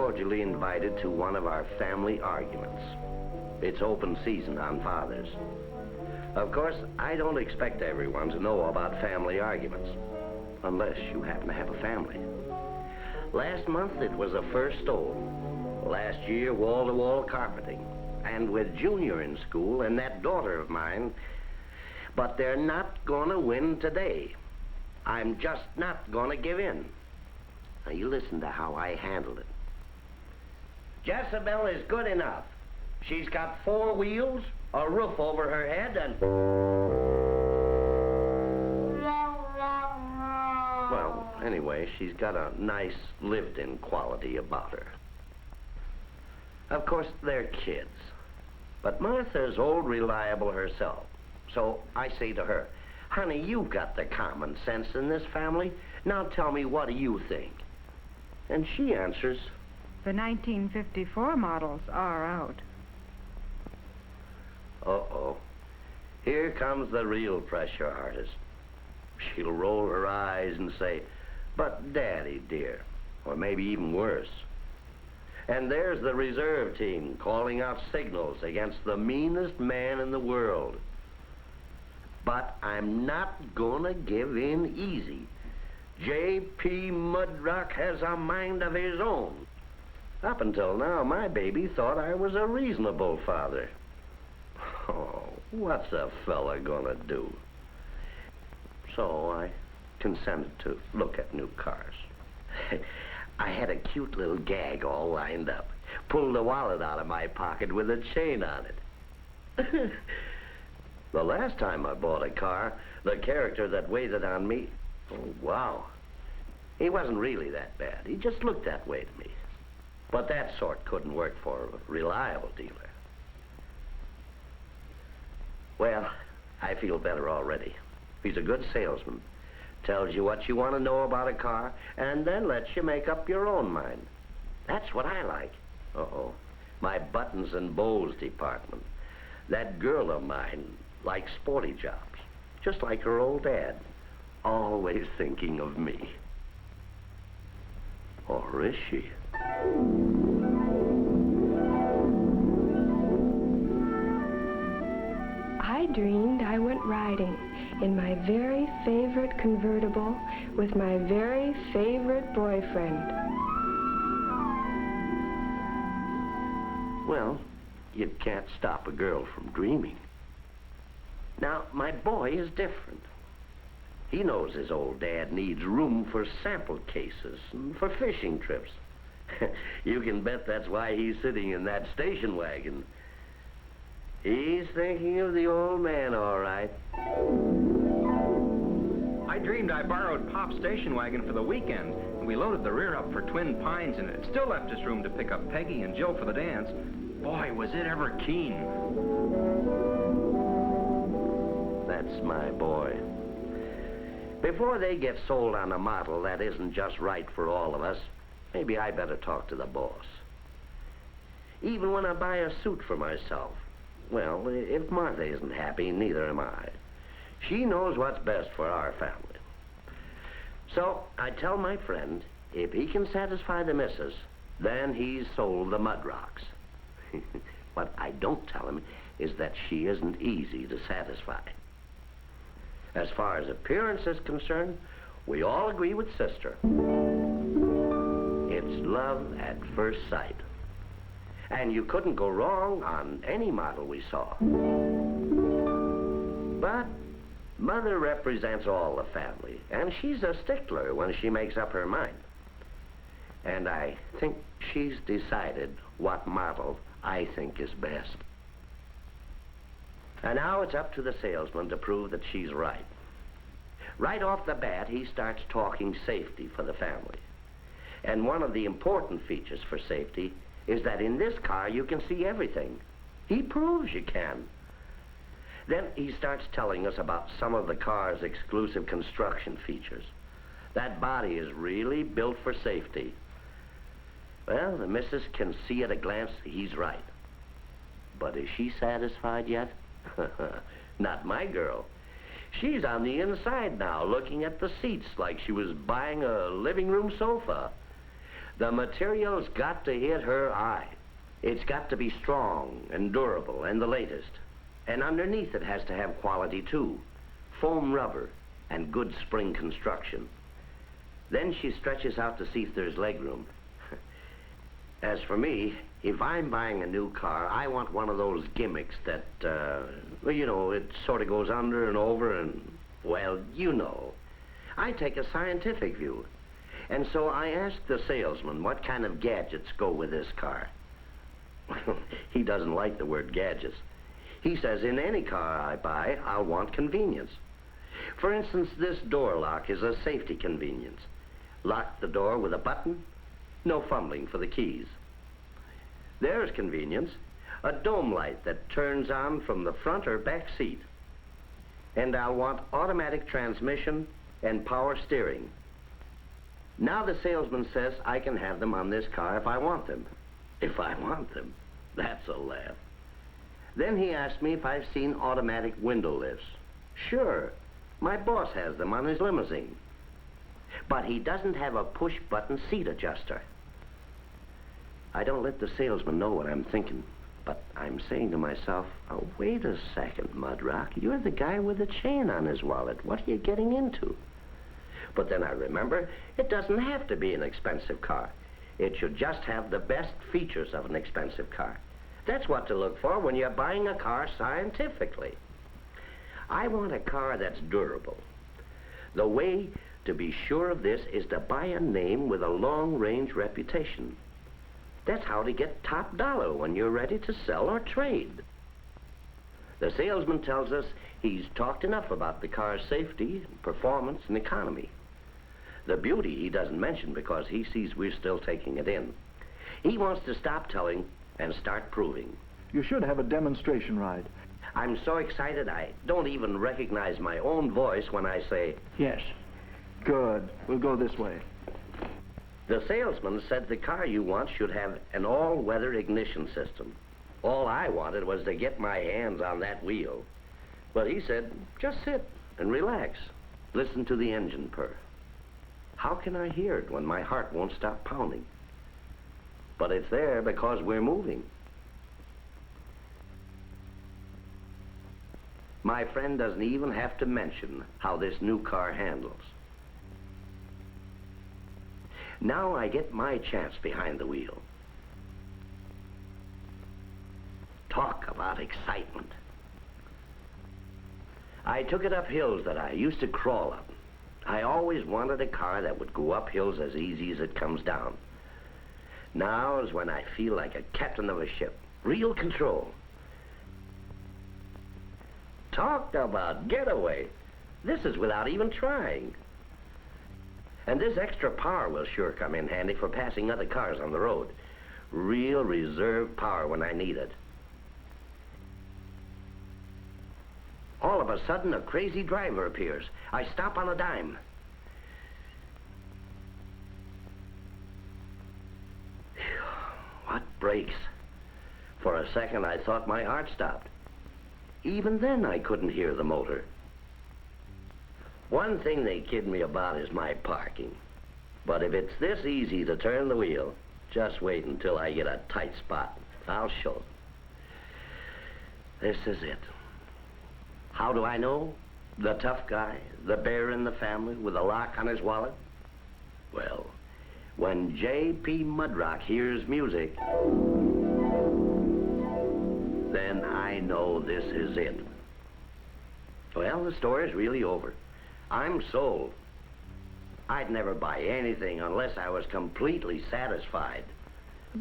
cordially invited to one of our family arguments. It's open season on Fathers. Of course, I don't expect everyone to know about family arguments, unless you happen to have a family. Last month, it was a first stove. Last year, wall-to-wall carpeting. And with Junior in school and that daughter of mine, but they're not gonna win today. I'm just not gonna give in. Now, you listen to how I handled it. Jezebel is good enough. She's got 4 wheels, a roof over her head, and... Well, anyway, she's got a nice lived-in quality about her. Of course, they're kids. But Martha's old reliable herself. So I say to her, honey, you've got the common sense in this family. Now tell me, what do you think? And she answers, the 1954 models are out. Uh-oh. Here comes the real pressure artist. She'll roll her eyes and say, but Daddy, dear, or maybe even worse. And there's the reserve team calling out signals against the meanest man in the world. But I'm not gonna give in easy. J.P. Mudrock has a mind of his own. Up until now, my baby thought I was a reasonable father. Oh, what's a fella gonna do? So I consented to look at new cars. I had a cute little gag all lined up. Pulled a wallet out of my pocket with a chain on it. The last time I bought a car, the character that waited on me, oh, wow. He wasn't really that bad. He just looked that way to me. But that sort couldn't work for a reliable dealer. Well, I feel better already. He's a good salesman. Tells you what you want to know about a car, and then lets you make up your own mind. That's what I like. Uh-oh. My buttons and bows department. That girl of mine likes sporty jobs, just like her old dad. Always thinking of me. Or is she? I dreamed I went riding in my very favorite convertible with my very favorite boyfriend. Well, you can't stop a girl from dreaming. Now, my boy is different. He knows his old dad needs room for sample cases and for fishing trips. You can bet that's why he's sitting in that station wagon. He's thinking of the old man, all right. I dreamed I borrowed Pop's station wagon for the weekend, and we loaded the rear up for Twin Pines, and it still left us room to pick up Peggy and Jill for the dance. Boy, was it ever keen. That's my boy. Before they get sold on a model that isn't just right for all of us, maybe I better talk to the boss. Even when I buy a suit for myself, well, if Martha isn't happy, neither am I. She knows what's best for our family. So I tell my friend, if he can satisfy the missus, then he's sold the Mudrocks. What I don't tell him is that she isn't easy to satisfy. As far as appearance is concerned, we all agree with Sister. It's love at first sight. And you couldn't go wrong on any model we saw. But Mother represents all the family, and she's a stickler when she makes up her mind. And I think she's decided what model I think is best. And now it's up to the salesman to prove that she's right. Right off the bat, he starts talking safety for the family. And one of the important features for safety is that in this car you can see everything. He proves you can. Then he starts telling us about some of the car's exclusive construction features. That body is really built for safety. Well, the missus can see at a glance he's right. But is she satisfied yet? Not my girl. She's on the inside now, looking at the seats like she was buying a living room sofa. The material's got to hit her eye. It's got to be strong and durable and the latest. And underneath it has to have quality too. Foam rubber and good spring construction. Then she stretches out to see if there's legroom. As for me, if I'm buying a new car, I want one of those gimmicks that, well, you know, it sort of goes under and over and, well, you know. I take a scientific view. And so I asked the salesman what kind of gadgets go with this car. He doesn't like the word gadgets. He says in any car I buy, I'll want convenience. For instance, this door lock is a safety convenience. Lock the door with a button, no fumbling for the keys. There's convenience, a dome light that turns on from the front or back seat. And I'll want automatic transmission and power steering. Now the salesman says I can have them on this car if I want them. If I want them. That's a laugh. Then he asked me if I've seen automatic window lifts. Sure, my boss has them on his limousine. But he doesn't have a push-button seat adjuster. I don't let the salesman know what I'm thinking, but I'm saying to myself, oh, wait a second, Mudrock. You're the guy with the chain on his wallet. What are you getting into? But then I remember, it doesn't have to be an expensive car. It should just have the best features of an expensive car. That's what to look for when you're buying a car scientifically. I want a car that's durable. The way to be sure of this is to buy a name with a long-range reputation. That's how to get top dollar when you're ready to sell or trade. The salesman tells us he's talked enough about the car's safety, performance, and economy. The beauty he doesn't mention because he sees we're still taking it in. He wants to stop telling and start proving. You should have a demonstration ride. I'm so excited I don't even recognize my own voice when I say, Yes. Good. We'll go this way. the salesman said the car you want should have an all-weather ignition system. All I wanted was to get my hands on that wheel. But he said, just sit and relax. Listen to the engine purr. How can I hear it when my heart won't stop pounding? But it's there because we're moving. My friend doesn't even have to mention how this new car handles. Now I get my chance behind the wheel. Talk about excitement. I took it up hills that I used to crawl up. I always wanted a car that would go up hills as easy as it comes down. Now is when I feel like a captain of a ship. Real control. Talk about getaway. This is without even trying. And this extra power will sure come in handy for passing other cars on the road. Real reserve power when I need it. All of a sudden, a crazy driver appears. I stop on a dime. What brakes? For a second, I thought my heart stopped. Even then, I couldn't hear the motor. One thing they kid me about is my parking. But if it's this easy to turn the wheel, just wait until I get a tight spot. I'll show them. This is it. How do I know? The tough guy, the bear in the family with a lock on his wallet? Well, when J.P. Mudrock hears music, then I know this is it. Well, the story's really over. I'm sold. I'd never buy anything unless I was completely satisfied.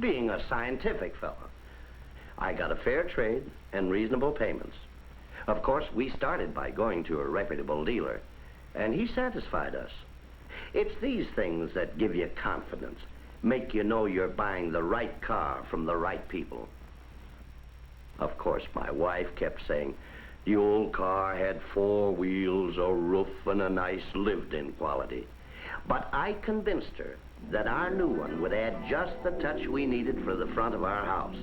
Being a scientific fellow, I got a fair trade and reasonable payments. Of course, we started by going to a reputable dealer, and he satisfied us. It's these things that give you confidence, make you know you're buying the right car from the right people. Of course, my wife kept saying, the old car had 4 wheels, a roof, and a nice lived-in quality. But I convinced her that our new one would add just the touch we needed for the front of our house.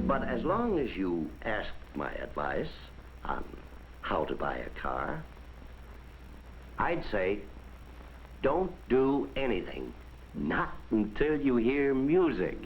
But as long as you asked my advice on how to buy a car, I'd say Don't do anything. Not until you hear music.